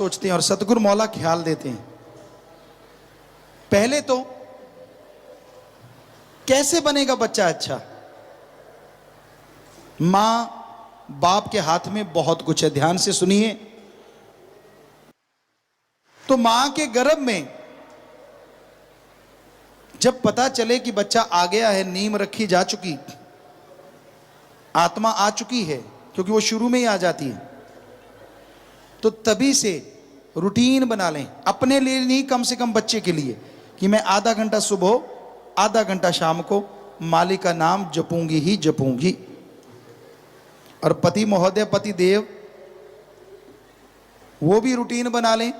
सोचते हैं और सतगुरु मौला ख्याल देते हैं। पहले तो कैसे बनेगा बच्चा अच्छा? मां बाप के हाथ में बहुत कुछ है, ध्यान से सुनिए। तो मां के गर्भ में जब पता चले कि बच्चा आ गया है, नींव रखी जा चुकी, आत्मा आ चुकी है, क्योंकि वो शुरू में ही आ जाती है, तो तभी से रूटीन बना लें अपने लिए, नहीं कम से कम बच्चे के लिए, कि मैं आधा घंटा सुबह आधा घंटा शाम को मालिक का नाम जपूंगी ही जपूंगी। और पति महोदय, पति देव, वो भी रूटीन बना लें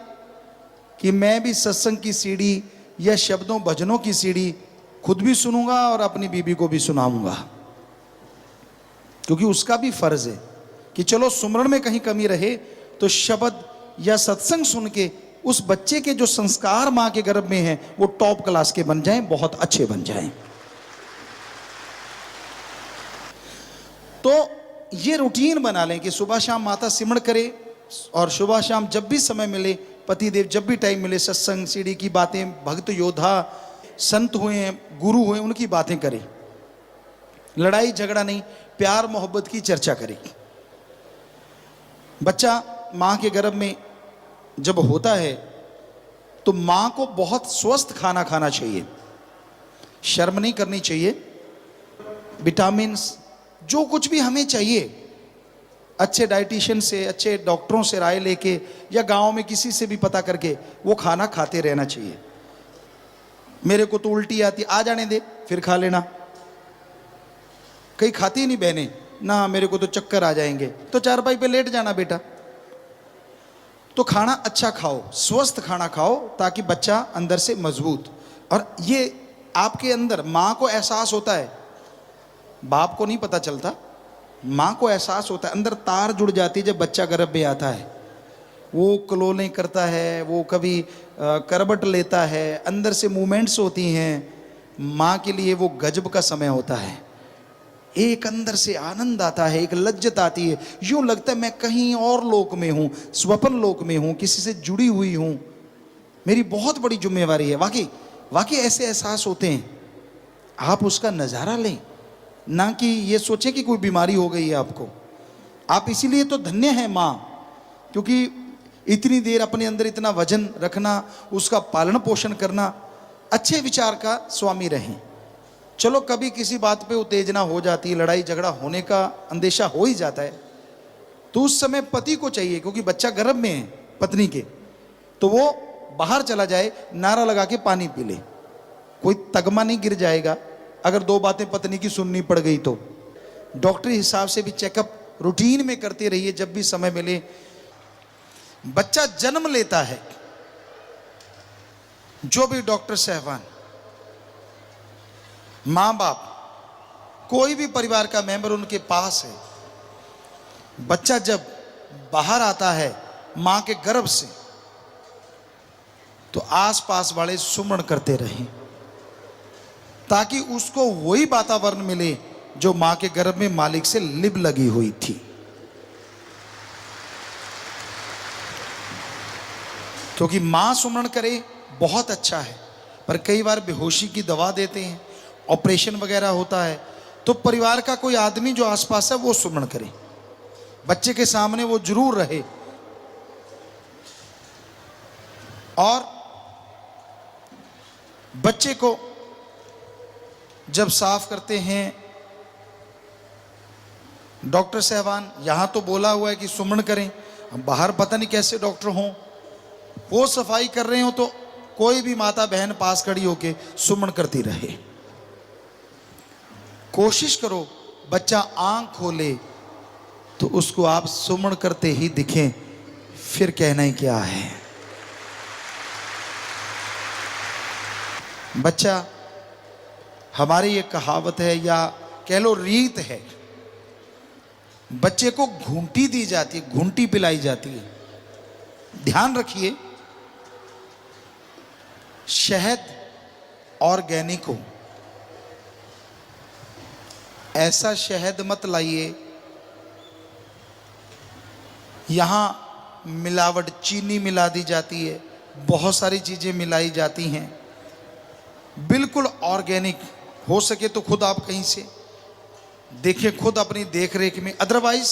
कि मैं भी सत्संग की सीढ़ी या शब्दों भजनों की सीढ़ी खुद भी सुनूंगा और अपनी बीबी को भी सुनाऊंगा, क्योंकि उसका भी फर्ज है कि चलो सुमरण में कहीं कमी रहे तो शब्द या सत्संग सुन के उस बच्चे के जो संस्कार मां के गर्भ में हैं वो टॉप क्लास के बन जाएं, बहुत अच्छे बन जाएं। तो ये रूटीन बना लें कि सुबह शाम माता सिमरण करे और सुबह शाम जब भी समय मिले, पति देव जब भी टाइम मिले, सत्संग सीढ़ी की बातें, भक्त योद्धा संत हुए हैं, गुरु हुए, उनकी बातें करें। लड़ाई झगड़ा नहीं, प्यार मोहब्बत की चर्चा करें। बच्चा मां के गर्भ में जब होता है तो मां को बहुत स्वस्थ खाना खाना चाहिए, शर्म नहीं करनी चाहिए। विटामिन्स जो कुछ भी हमें चाहिए, अच्छे डाइटिशियन से, अच्छे डॉक्टरों से राय लेके या गांव में किसी से भी पता करके वो खाना खाते रहना चाहिए। मेरे को तो उल्टी आती, आ जाने दे फिर खा लेना। कहीं खाती नहीं बहने ना, मेरे को तो चक्कर आ जाएंगे, तो चारपाई पे लेट जाना बेटा। तो खाना अच्छा खाओ, स्वस्थ खाना खाओ, ताकि बच्चा अंदर से मजबूत। और ये आपके अंदर मां को एहसास होता है, बाप को नहीं पता चलता, मां को एहसास होता है, अंदर तार जुड़ जाती है जब बच्चा गर्भ में आता है। वो क्लोले करता है, वो कभी करबट लेता है, अंदर से मूवमेंट्स होती हैं। मां के लिए वो गजब का समय होता है। एक अंदर से आनंद आता है, एक लज्जत आती है, यूं लगता है मैं कहीं और लोक में हूं, स्वप्न लोक में हूं, किसी से जुड़ी हुई हूं, मेरी बहुत बड़ी जिम्मेवारी है। वाकई वाकई ऐसे एहसास होते हैं। आप उसका नजारा लें, ना कि ये सोचें कि कोई बीमारी हो गई है आपको। आप इसीलिए तो धन्य हैं मां, क्योंकि इतनी देर अपने अंदर इतना वजन रखना, उसका पालन पोषण करना, अच्छे विचार का स्वामी रहें। चलो कभी किसी बात पे उत्तेजना हो जाती है, लड़ाई झगड़ा होने का अंदेशा हो ही जाता है, तो उस समय पति को चाहिए, क्योंकि बच्चा गर्भ में है पत्नी के, तो वो बाहर चला जाए, नारा लगा के पानी पी ले, कोई तगमा नहीं गिर जाएगा अगर दो बातें पत्नी की सुननी पड़ गई तो। डॉक्टरी हिसाब से भी चेकअप रूटीन में करते रहिए जब भी समय मिले। बच्चा जन्म लेता है, जो भी डॉक्टर साहबान, मां बाप, कोई भी परिवार का मेंबर उनके पास है, बच्चा जब बाहर आता है मां के गर्भ से, तो आसपास वाले सुमरण करते रहें, ताकि उसको वही वातावरण मिले जो मां के गर्भ में मालिक से लिब लगी हुई थी। क्योंकि मां सुमरण करे बहुत अच्छा है, पर कई बार बेहोशी की दवा देते हैं, ऑपरेशन वगैरह होता है, तो परिवार का कोई आदमी जो आसपास है वो सुमरण करे, बच्चे के सामने वो जरूर रहे। और बच्चे को जब साफ करते हैं, डॉक्टर साहबान यहां तो बोला हुआ है कि सुमरण करें, बाहर पता नहीं कैसे डॉक्टर हों, वो सफाई कर रहे हो, तो कोई भी माता बहन पास खड़ी होके सुमरण करती रहे। कोशिश करो बच्चा आंख खोले तो उसको आप सुमरण करते ही दिखें, फिर कहना ही क्या है। बच्चा, हमारी ये कहावत है या कह लो रीत है, बच्चे को घूंटी दी जाती है, घूंटी पिलाई जाती है। ध्यान रखिए, शहद ऑर्गेनिक हो, ऐसा शहद मत लाइए। यहां मिलावट, चीनी मिला दी जाती है, बहुत सारी चीज़ें मिलाई जाती हैं। बिल्कुल ऑर्गेनिक हो सके तो खुद आप कहीं से देखें, खुद अपनी देख रेख में। अदरवाइज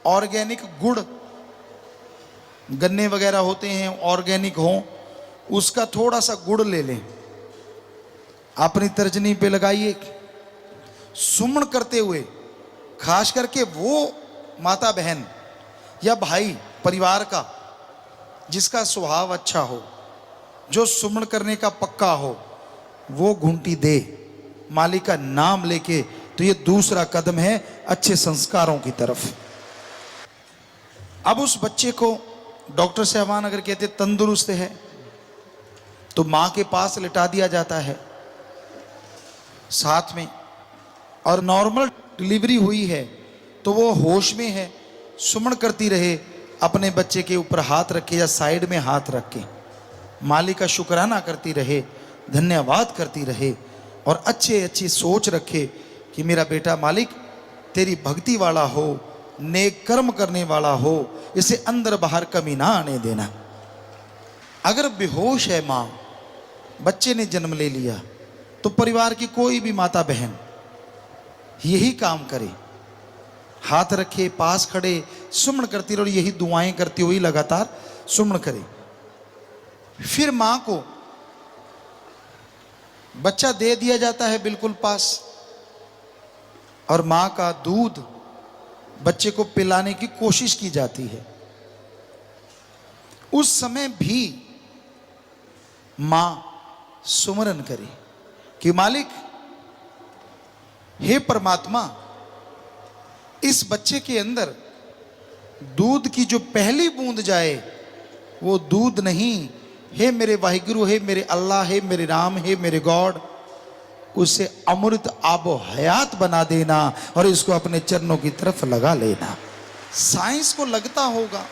ऑर्गेनिक गुड़, गन्ने वगैरह होते हैं ऑर्गेनिक हो, उसका थोड़ा सा गुड़ ले लें, अपनी तर्जनी पे लगाइए, सुमन करते हुए, खास करके वो माता बहन या भाई परिवार का जिसका स्वभाव अच्छा हो, जो सुमन करने का पक्का हो, वो घूंटी दे मालिक का नाम लेके। तो ये दूसरा कदम है अच्छे संस्कारों की तरफ। अब उस बच्चे को डॉक्टर साहबान अगर कहते तंदुरुस्त है तो मां के पास लिटा दिया जाता है साथ में, और नॉर्मल डिलीवरी हुई है तो वो होश में है, सुमन करती रहे, अपने बच्चे के ऊपर हाथ रखे या साइड में हाथ रख के मालिक का शुक्राना करती रहे, धन्यवाद करती रहे, और अच्छी सोच रखे कि मेरा बेटा मालिक तेरी भक्ति वाला हो, नेक कर्म करने वाला हो, इसे अंदर बाहर कमी ना आने देना। अगर बेहोश है माँ, बच्चे ने जन्म ले लिया, तो परिवार की कोई भी माता बहन यही काम करे, हाथ रखे, पास खड़े, सुमन करती रहे और यही दुआएं करती हुई लगातार सुमन करे। फिर मां को बच्चा दे दिया जाता है बिल्कुल पास, और मां का दूध बच्चे को पिलाने की कोशिश की जाती है। उस समय भी मां सुमरन करे कि मालिक, हे परमात्मा, इस बच्चे के अंदर दूध की जो पहली बूंद जाए वो दूध नहीं, हे मेरे वाहिगुरु, हे मेरे अल्लाह, हे मेरे राम, हे मेरे गॉड, उसे अमृत आबो हयात बना देना और इसको अपने चरणों की तरफ लगा लेना। साइंस को लगता होगा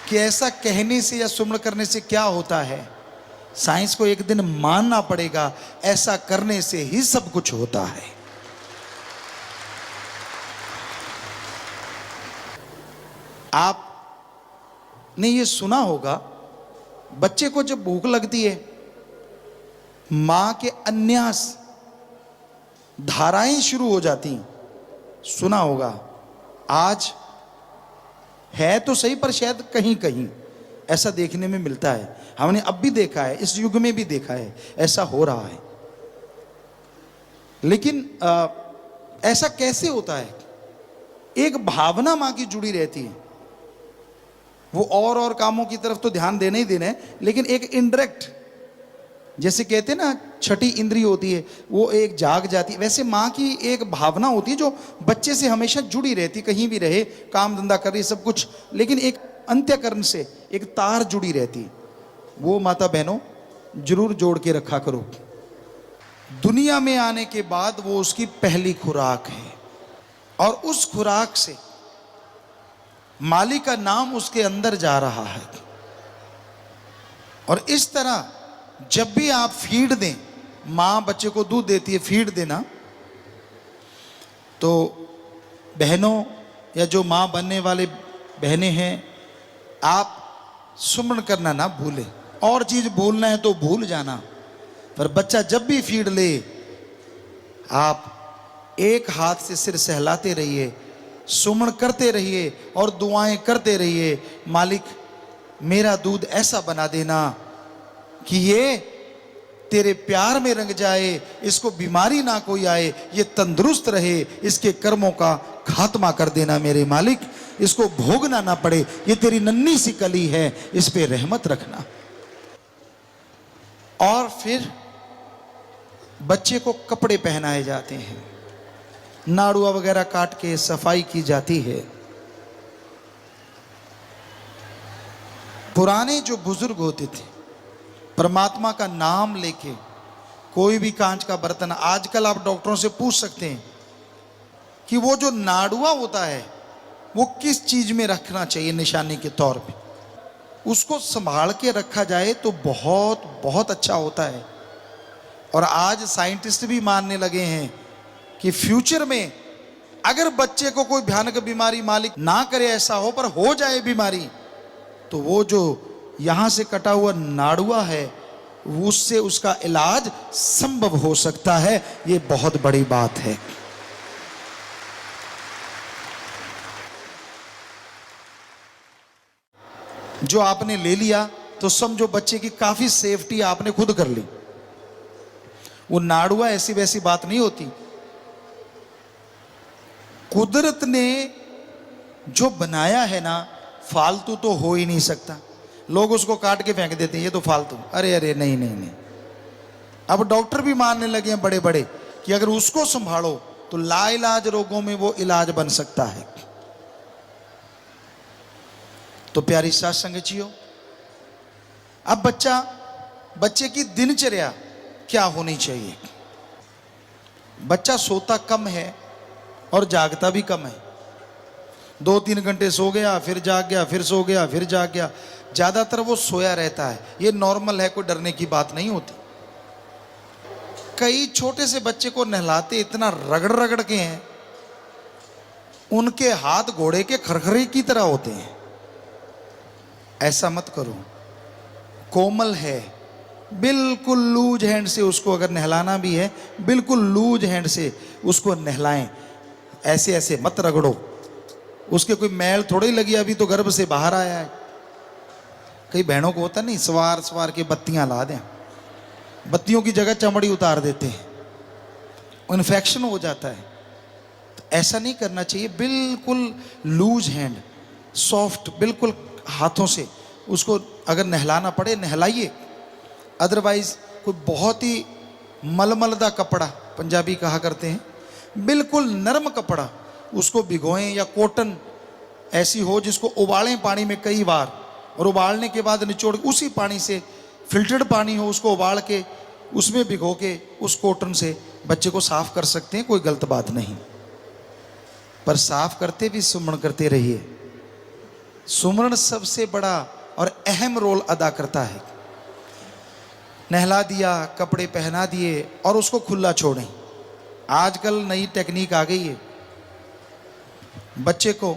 कि ऐसा कहने से या सुमन करने से क्या होता है, साइंस को एक दिन मानना पड़ेगा, ऐसा करने से ही सब कुछ होता है। आपने ये सुना होगा, बच्चे को जब भूख लगती है, मां के अन्यास धाराएं शुरू हो जाती, सुना होगा। आज है तो सही, पर शायद कहीं कहीं ऐसा देखने में मिलता है। हमने अब भी देखा है, इस युग में भी देखा है, ऐसा हो रहा है। लेकिन ऐसा कैसे होता है? एक भावना मां की जुड़ी रहती है, वो और कामों की तरफ तो ध्यान देना ही देना है, लेकिन एक इनडायरेक्ट, जैसे कहते हैं ना छठी इंद्री होती है, वो एक जाग जाती है, वैसे माँ की एक भावना होती है जो बच्चे से हमेशा जुड़ी रहती, कहीं भी रहे, काम धंधा कर रही सब कुछ, लेकिन एक अंत्यकरण से एक तार जुड़ी रहती। वो माता बहनों जरूर जोड़ के रखा करो। दुनिया में आने के बाद वो उसकी पहली खुराक है, और उस खुराक से मालिक का नाम उसके अंदर जा रहा है। और इस तरह जब भी आप फीड दें, मां बच्चे को दूध देती है, फीड देना, तो बहनों या जो मां बनने वाले बहनें हैं, आप सुमन करना ना भूलें। और चीज भूलना है तो भूल जाना, पर बच्चा जब भी फीड ले, आप एक हाथ से सिर सहलाते रहिए, सुमन करते रहिए और दुआएं करते रहिए, मालिक मेरा दूध ऐसा बना देना कि ये तेरे प्यार में रंग जाए, इसको बीमारी ना कोई आए, ये तंदुरुस्त रहे, इसके कर्मों का खात्मा कर देना मेरे मालिक, इसको भोगना ना पड़े, ये तेरी नन्ही सी कली है, इस पे रहमत रखना। और फिर बच्चे को कपड़े पहनाए जाते हैं, नाड़ुआ वगैरह काट के सफाई की जाती है। पुराने जो बुजुर्ग होते थे, परमात्मा का नाम लेके कोई भी कांच का बर्तन, आजकल आप डॉक्टरों से पूछ सकते हैं कि वो जो नाड़ुआ होता है वो किस चीज में रखना चाहिए निशानी के तौर पे, उसको संभाल के रखा जाए तो बहुत बहुत अच्छा होता है। और आज साइंटिस्ट भी मानने लगे हैं कि फ्यूचर में अगर बच्चे को कोई भयानक बीमारी मालिक ना करे ऐसा हो, पर हो जाए बीमारी, तो वो जो यहां से कटा हुआ नाड़ुआ है उससे उसका इलाज संभव हो सकता है। ये बहुत बड़ी बात है। जो आपने ले लिया तो समझो बच्चे की काफी सेफ्टी आपने खुद कर ली। वो नाड़ुआ ऐसी वैसी बात नहीं होती। कुदरत ने जो बनाया है ना, फालतू तो हो ही नहीं सकता। लोग उसको काट के फेंक देते हैं, ये तो फालतू। अरे अरे नहीं नहीं नहीं। अब डॉक्टर भी मानने लगे हैं बड़े बड़े कि अगर उसको संभालो तो लाइलाज रोगों में वो इलाज बन सकता है। तो प्यारी साथ संगतियों, अब बच्चे की दिनचर्या क्या होनी चाहिए। बच्चा सोता कम है और जागता भी कम है। 2-3 घंटे सो गया, फिर जाग गया, फिर सो गया, फिर जाग गया। ज्यादातर वो सोया रहता है। ये नॉर्मल है, कोई डरने की बात नहीं होती। कई छोटे से बच्चे को नहलाते इतना रगड़ रगड़ के हैं, उनके हाथ घोड़े के खरखरे की तरह होते हैं। ऐसा मत करो। कोमल है, बिल्कुल लूज हैंड से उसको अगर नहलाना भी है, बिल्कुल लूज हैंड से उसको नहलाएं। ऐसे ऐसे मत रगड़ो। उसके कोई मैल थोड़ी ही लगी, अभी तो गर्भ से बाहर आया है। कई बहनों को होता नहीं, सवार सवार के बत्तियां ला दें, बत्तियों की जगह चमड़ी उतार देते हैं, इन्फेक्शन हो जाता है। तो ऐसा नहीं करना चाहिए। बिल्कुल लूज हैंड, सॉफ्ट, बिल्कुल हाथों से उसको अगर नहलाना पड़े नहलाइए। अदरवाइज कोई बहुत ही मलमलदा कपड़ा, पंजाबी कहा करते हैं, बिल्कुल नरम कपड़ा उसको भिगोएं, या कॉटन ऐसी हो जिसको उबालें पानी में कई बार, और उबालने के बाद निचोड़ उसी पानी से, फिल्टर्ड पानी हो उसको उबाल के उसमें भिगो के उस कॉटन से बच्चे को साफ कर सकते हैं। कोई गलत बात नहीं। पर साफ करते भी सुमरण करते रहिए। सुमरण सबसे बड़ा और अहम रोल अदा करता है। नहला दिया, कपड़े पहना दिए और उसको खुला छोड़ें। आजकल नई टेक्निक आ गई है। बच्चे को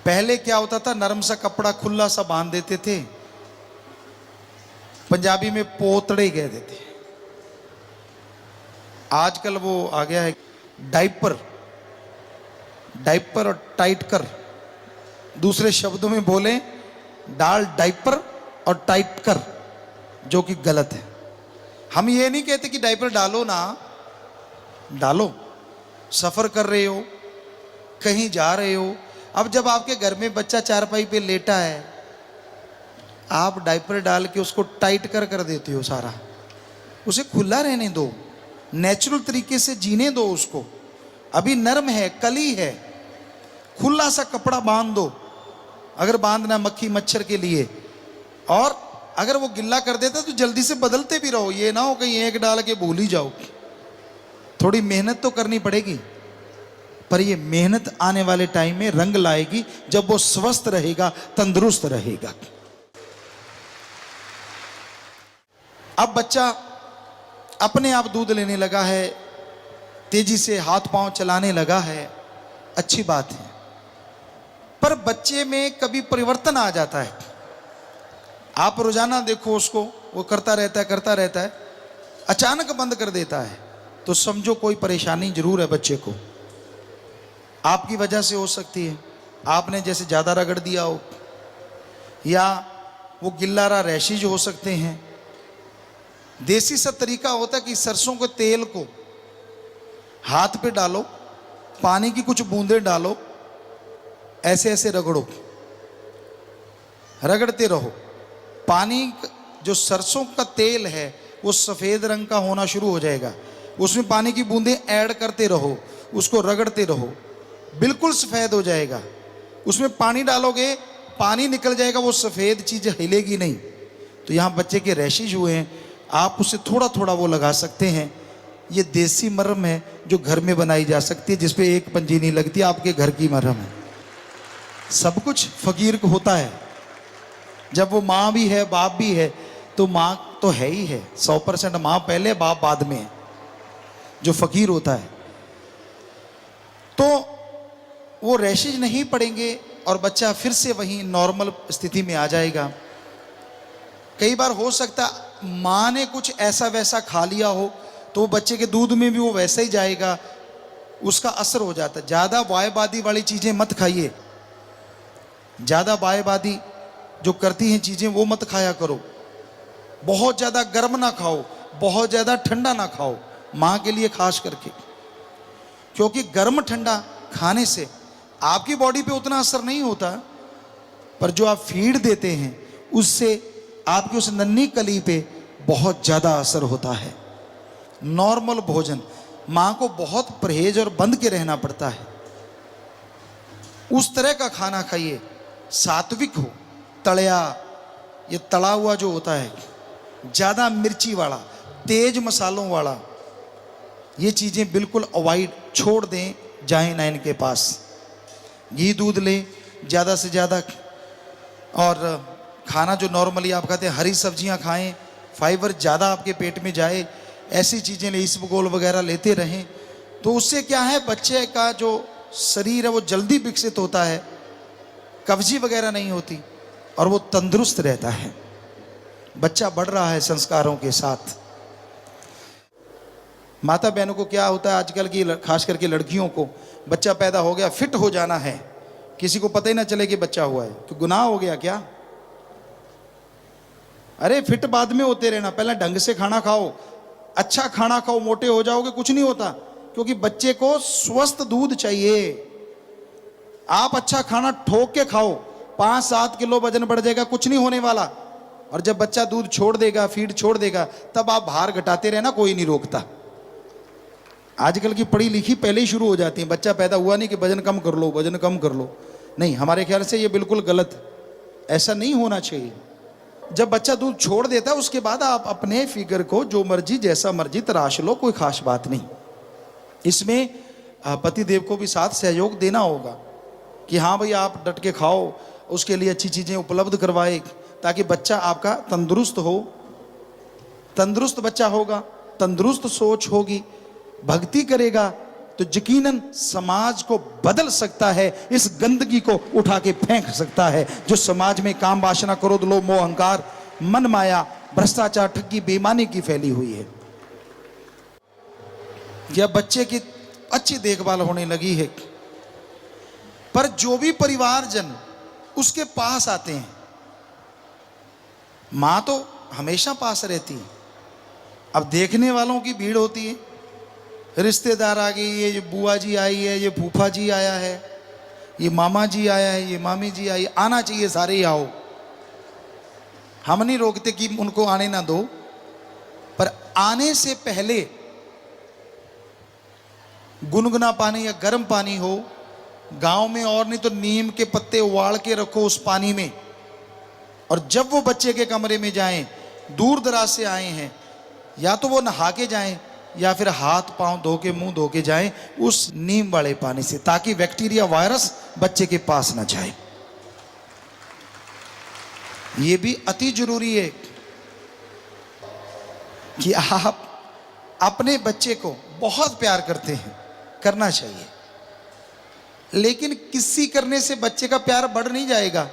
पहले क्या होता था, नरम सा कपड़ा खुला सा बांध देते थे, पंजाबी में पोतड़े कहते थे। आजकल वो आ गया है डाइपर। डाइपर और टाइट कर, दूसरे शब्दों में बोले डाल डाइपर और टाइट कर, जो कि गलत है। हम ये नहीं कहते कि डाइपर डालो ना, डालो। सफर कर रहे हो, कहीं जा रहे हो, अब जब आपके घर में बच्चा चारपाई पे लेटा है, आप डाइपर डाल के उसको टाइट कर देते हो सारा। उसे खुला रहने दो, नेचुरल तरीके से जीने दो उसको। अभी नर्म है, कली है, खुला सा कपड़ा बांध दो, अगर बांधना मक्खी मच्छर के लिए। और अगर वो गिल्ला कर देता तो जल्दी से बदलते भी रहो। ये ना हो कहीं एक डाल के भूल ही जाओ। थोड़ी मेहनत तो करनी पड़ेगी, पर ये मेहनत आने वाले टाइम में रंग लाएगी जब वो स्वस्थ रहेगा, तंदुरुस्त रहेगा। अब बच्चा अपने आप दूध लेने लगा है, तेजी से हाथ पांव चलाने लगा है, अच्छी बात है। पर बच्चे में कभी परिवर्तन आ जाता है। आप रोजाना देखो उसको, वो करता रहता है, अचानक बंद कर देता है, तो समझो कोई परेशानी जरूर है बच्चे को। आपकी वजह से हो सकती है, आपने जैसे ज़्यादा रगड़ दिया हो, या वो गिल्लारा रैशेज हो सकते हैं। देसी सा तरीका होता है कि सरसों के तेल को हाथ पे डालो, पानी की कुछ बूंदें डालो, ऐसे ऐसे रगड़ो, रगड़ते रहो। पानी जो सरसों का तेल है वो सफ़ेद रंग का होना शुरू हो जाएगा, उसमें पानी की बूंदें ऐड करते रहो, उसको रगड़ते रहो, बिल्कुल सफ़ेद हो जाएगा। उसमें पानी डालोगे, पानी निकल जाएगा, वो सफ़ेद चीज़ हिलेगी नहीं। तो यहाँ बच्चे के रैशेज हुए हैं, आप उससे थोड़ा थोड़ा वो लगा सकते हैं। ये देसी मरहम है जो घर में बनाई जा सकती है, जिसपे एक पंजी नहीं लगती, आपके घर की मरहम है। सब कुछ फकीर को होता है। जब वो माँ भी है, बाप भी है, तो माँ तो है ही है, 100% माँ पहले, बाप बाद में है, जो फकीर होता है। तो वो रैशेज नहीं पड़ेंगे और बच्चा फिर से वही नॉर्मल स्थिति में आ जाएगा। कई बार हो सकता माँ ने कुछ ऐसा वैसा खा लिया हो तो बच्चे के दूध में भी वो वैसा ही जाएगा, उसका असर हो जाता है। ज़्यादा वायबादी वाली चीज़ें मत खाइए, ज़्यादा वायबादी जो करती हैं चीज़ें वो मत खाया करो। बहुत ज़्यादा गर्म ना खाओ, बहुत ज़्यादा ठंडा ना खाओ, माँ के लिए खास करके, क्योंकि गर्म ठंडा खाने से आपकी बॉडी पे उतना असर नहीं होता, पर जो आप फीड देते हैं उससे आपकी उस नन्ही कली पे बहुत ज़्यादा असर होता है। नॉर्मल भोजन, माँ को बहुत परहेज और बंद के रहना पड़ता है। उस तरह का खाना खाइए, सात्विक हो, तड़या, ये तला हुआ जो होता है, ज़्यादा मिर्ची वाला, तेज मसालों वाला, ये चीज़ें बिल्कुल अवॉइड, छोड़ दें, जाएं ना इनके पास। घी दूध लें ज़्यादा से ज़्यादा, और खाना जो नॉर्मली आप खाते हैं, हरी सब्जियां खाएं, फाइबर ज़्यादा आपके पेट में जाए, ऐसी चीज़ें ले, इसबगोल वगैरह लेते रहें। तो उससे क्या है, बच्चे का जो शरीर है वो जल्दी विकसित होता है, कब्जी वगैरह नहीं होती और वो तंदुरुस्त रहता है। बच्चा बढ़ रहा है संस्कारों के साथ। माता बहनों को क्या होता है आजकल की, खास करके लड़कियों को, बच्चा पैदा हो गया, फिट हो जाना है, किसी को पता ही ना चले कि बच्चा हुआ है, तो गुनाह हो गया क्या? अरे फिट बाद में होते रहना, पहले ढंग से खाना खाओ, अच्छा खाना खाओ, मोटे हो जाओगे कुछ नहीं होता, क्योंकि बच्चे को स्वस्थ दूध चाहिए। आप अच्छा खाना ठोक के खाओ, 5-7 किलो वजन बढ़ जाएगा, कुछ नहीं होने वाला। और जब बच्चा दूध छोड़ देगा, फीड छोड़ देगा, तब आप भार घटाते रहना, कोई नहीं रोकता। आजकल की पढ़ी लिखी पहले ही शुरू हो जाती है, बच्चा पैदा हुआ नहीं कि वजन कम कर लो, वजन कम कर लो। नहीं, हमारे ख्याल से ये बिल्कुल गलत, ऐसा नहीं होना चाहिए। जब बच्चा दूध छोड़ देता है उसके बाद आप अपने फिगर को जो मर्जी जैसा मर्जी तराश लो, कोई खास बात नहीं। इसमें पति देव को भी साथ सहयोग देना होगा कि हाँ भाई आप डट के खाओ, उसके लिए अच्छी चीज़ें उपलब्ध करवाए, ताकि बच्चा आपका तंदुरुस्त हो। तंदुरुस्त बच्चा होगा, तंदुरुस्त सोच होगी, भक्ति करेगा, तो यकीनन समाज को बदल सकता है, इस गंदगी को उठा के फेंक सकता है जो समाज में काम वासना, क्रोध, लोभ, मोह, अहंकार, मन माया, भ्रष्टाचार, ठगी, बेईमानी की फैली हुई है। या बच्चे की अच्छी देखभाल होने लगी है, पर जो भी परिवारजन उसके पास आते हैं, मां तो हमेशा पास रहती है, अब देखने वालों की भीड़ होती है, रिश्तेदार आ गई, ये बुआ जी आई है, ये फूफा जी आया है, ये मामा जी आया है, ये मामी जी आई, आना चाहिए, सारे ही आओ। हम नहीं रोकते कि उनको आने ना दो, पर आने से पहले गुनगुना पानी या गर्म पानी हो, गांव में और नहीं तो नीम के पत्ते उबाल के रखो उस पानी में, और जब वो बच्चे के कमरे में जाएं, दूर दराज से आए हैं, या तो वो नहा के जाएं या फिर हाथ पांव धो के, मुंह धो के जाएं उस नीम वाले पानी से, ताकि बैक्टीरिया, वायरस बच्चे के पास ना जाए। ये भी अति जरूरी है कि आप अपने बच्चे को बहुत प्यार करते हैं, करना चाहिए, लेकिन किसी करने से बच्चे का प्यार बढ़ नहीं जाएगा।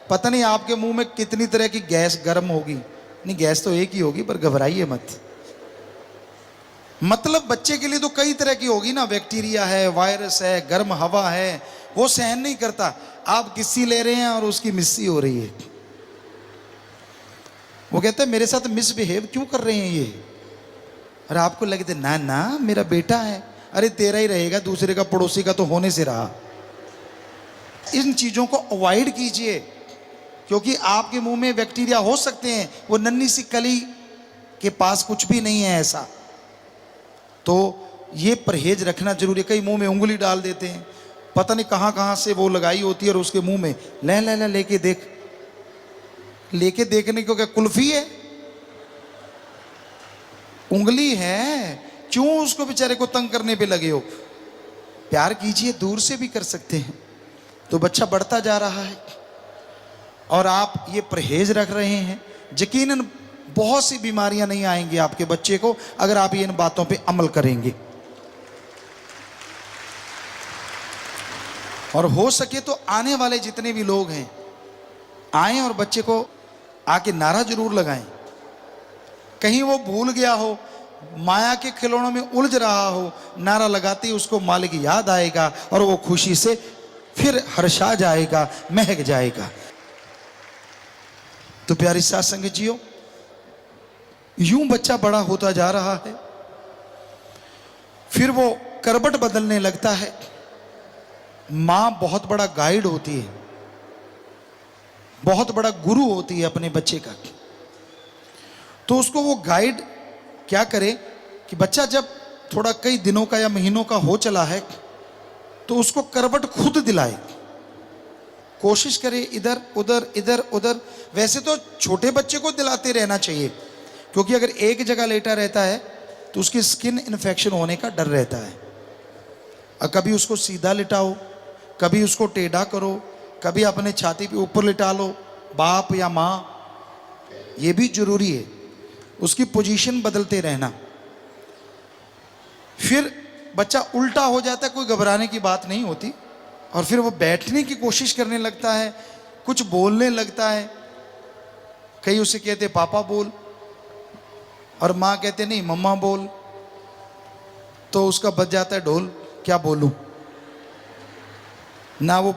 पता नहीं आपके मुंह में कितनी तरह की गैस गर्म होगी, नहीं गैस तो एक ही होगी, पर घबराइए मत। मतलब बच्चे के लिए तो कई तरह की होगी ना, बैक्टीरिया है, वायरस है, गर्म हवा है, वो सहन नहीं करता। आप किस्सी ले रहे हैं और उसकी मिस्सी हो रही है, वो कहता है मेरे साथ मिसबिहेव क्यों कर रहे हैं ये, और आपको लगता है ना ना मेरा बेटा है, अरे तेरा ही रहेगा, दूसरे का, पड़ोसी का तो होने से रहा। इन चीजों को अवॉइड कीजिए, क्योंकि आपके मुंह में बैक्टीरिया हो सकते हैं, वो नन्ही सी कली के पास कुछ भी नहीं है ऐसा, तो ये परहेज रखना जरूरी है। कई मुंह में उंगली डाल देते हैं, पता नहीं कहाँ कहाँ से वो लगाई होती है, और उसके मुंह में ले ले ले लेके देख, लेके देखने को क्या कुल्फी है, उंगली है, क्यों उसको बेचारे को तंग करने पे लगे हो। प्यार कीजिए, दूर से भी कर सकते हैं। तो बच्चा बढ़ता जा रहा है और आप ये परहेज रख रहे हैं, यकीनन बहुत सी बीमारियां नहीं आएंगी आपके बच्चे को, अगर आप ये इन बातों पे अमल करेंगे। और हो सके तो आने वाले जितने भी लोग हैं आए और बच्चे को आके नारा जरूर लगाएं। कहीं वो भूल गया हो, माया के खिलौनों में उलझ रहा हो, नारा लगाते ही उसको मालिक याद आएगा और वो खुशी से फिर हर्षा जाएगा, महक जाएगा। तो प्यारी साथ संगत जियो, यूं बच्चा बड़ा होता जा रहा है, फिर वो करवट बदलने लगता है। मां बहुत बड़ा गाइड होती है, बहुत बड़ा गुरु होती है अपने बच्चे का। तो उसको वो गाइड क्या करे कि बच्चा जब थोड़ा कई दिनों का या महीनों का हो चला है तो उसको करवट खुद दिलाए, कोशिश करे इधर उधर इधर उधर। वैसे तो छोटे बच्चे को दिलाते रहना चाहिए, क्योंकि अगर एक जगह लेटा रहता है तो उसकी स्किन इन्फेक्शन होने का डर रहता है। और कभी उसको सीधा लिटाओ, कभी उसको टेढ़ा करो, कभी अपने छाती पे ऊपर लिटा लो, बाप या माँ, ये भी जरूरी है, उसकी पोजीशन बदलते रहना। फिर बच्चा उल्टा हो जाता है, कोई घबराने की बात नहीं होती, और फिर वो बैठने की कोशिश करने लगता है, कुछ बोलने लगता है। कई उसे कहते पापा बोल, और माँ कहते नहीं मम्मा बोल, तो उसका बज जाता है ढोल, क्या बोलूं ना। वो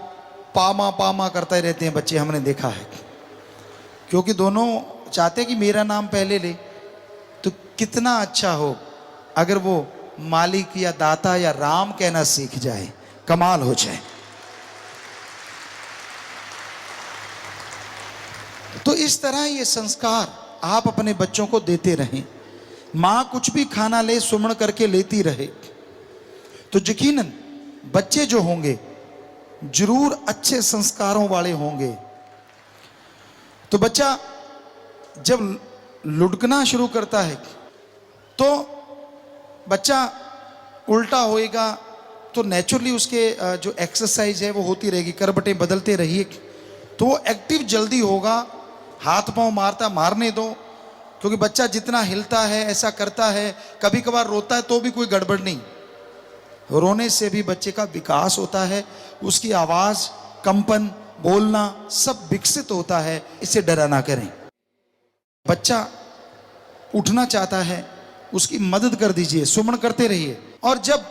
पामा करते रहते हैं बच्चे, हमने देखा है, क्योंकि दोनों चाहते हैं कि मेरा नाम पहले ले। तो कितना अच्छा हो अगर वो मालिक या दाता या राम कहना सीख जाए, कमाल हो जाए। तो इस तरह ये संस्कार आप अपने बच्चों को देते रहें। मां कुछ भी खाना ले सुमण करके लेती रहे, तो यकीनन बच्चे जो होंगे जरूर अच्छे संस्कारों वाले होंगे। तो बच्चा जब लुढ़कना शुरू करता है तो बच्चा उल्टा होएगा, तो नेचुरली उसके जो एक्सरसाइज है वो होती रहेगी, करबटें बदलते रहिए, तो वो एक्टिव जल्दी होगा। हाथ पांव मारता मारने दो, क्योंकि बच्चा जितना हिलता है ऐसा करता है, कभी कभार रोता है तो भी कोई गड़बड़ नहीं, रोने से भी बच्चे का विकास होता है, उसकी आवाज, कंपन, बोलना सब विकसित होता है। इसे डरा ना करें। बच्चा उठना चाहता है, उसकी मदद कर दीजिए, सुमन करते रहिए, और जब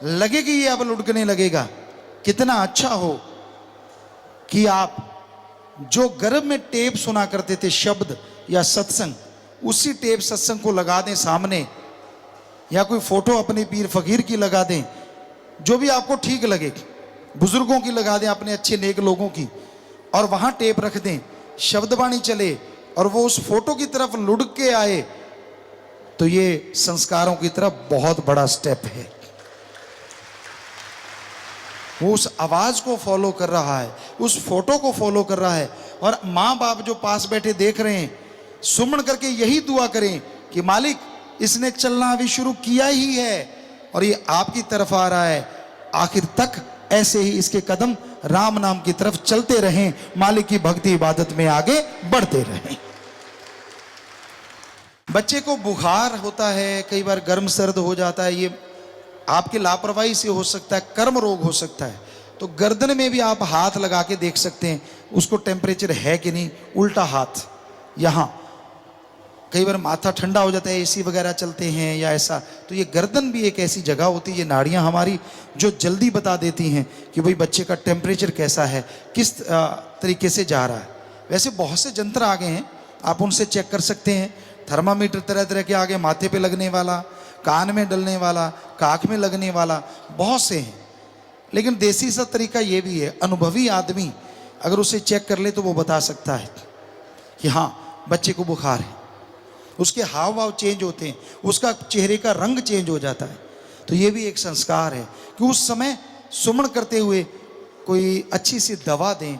लगे कि ये अब लुढ़कने लगेगा, कितना अच्छा हो कि आप जो गर्भ में टेप सुना करते थे, शब्द या सत्संग, उसी टेप सत्संग को लगा दें सामने, या कोई फोटो अपने पीर फकीर की लगा दें, जो भी आपको ठीक लगे, बुजुर्गों की लगा दें, अपने अच्छे नेक लोगों की, और वहां टेप रख दें, शब्दवाणी चले और वो उस फोटो की तरफ लुढ़क के आए, तो ये संस्कारों की तरफ बहुत बड़ा स्टेप है। वो उस आवाज को फॉलो कर रहा है, उस फोटो को फॉलो कर रहा है, और माँ बाप जो पास बैठे देख रहे हैं, सुमन करके यही दुआ करें कि मालिक इसने चलना अभी शुरू किया ही है और ये आपकी तरफ आ रहा है, आखिर तक ऐसे ही इसके कदम राम नाम की तरफ चलते रहें, मालिक की भक्ति इबादत में आगे बढ़ते रहें। बच्चे को बुखार होता है, कई बार गर्म सर्द हो जाता है, ये आपकी लापरवाही से हो सकता है, कर्म रोग हो सकता है, तो गर्दन में भी आप हाथ लगा के देख सकते हैं उसको टेम्परेचर है कि नहीं। उल्टा हाथ यहाँ, कई बार माथा ठंडा हो जाता है, एसी वगैरह चलते हैं या ऐसा, तो ये गर्दन भी एक ऐसी जगह होती है, ये नाड़ियाँ हमारी जो जल्दी बता देती हैं कि भाई बच्चे का टेम्परेचर कैसा है, किस तरीके से जा रहा है। वैसे बहुत से यंत्र आ गए हैं, आप उनसे चेक कर सकते हैं, थर्मामीटर तरह तरह के आगे, माथे पे लगने वाला, कान में डलने वाला, काख में लगने वाला, बहुत से हैं। लेकिन देसी सा तरीका ये भी है, अनुभवी आदमी अगर उसे चेक कर ले तो वो बता सकता है कि हाँ बच्चे को बुखार है, उसके हाव भाव चेंज होते हैं, उसका चेहरे का रंग चेंज हो जाता है। तो ये भी एक संस्कार है कि उस समय सुमन करते हुए कोई अच्छी सी दवा दें।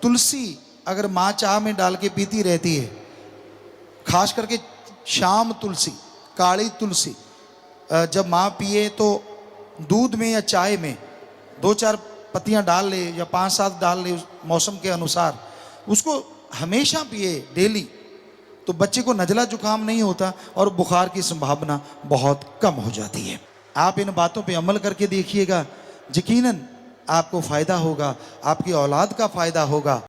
तुलसी अगर माँ चाय में डाल के पीती रहती है, खास करके शाम तुलसी, काली तुलसी जब माँ पिए तो दूध में या चाय में 2-4 पत्तियाँ डाल ले या 5-7 डाल ले, उस मौसम के अनुसार उसको हमेशा पिए डेली, तो बच्चे को नजला जुकाम नहीं होता और बुखार की संभावना बहुत कम हो जाती है। आप इन बातों पे अमल करके देखिएगा, यकीनन आपको फ़ायदा होगा, आपकी औलाद का फ़ायदा होगा।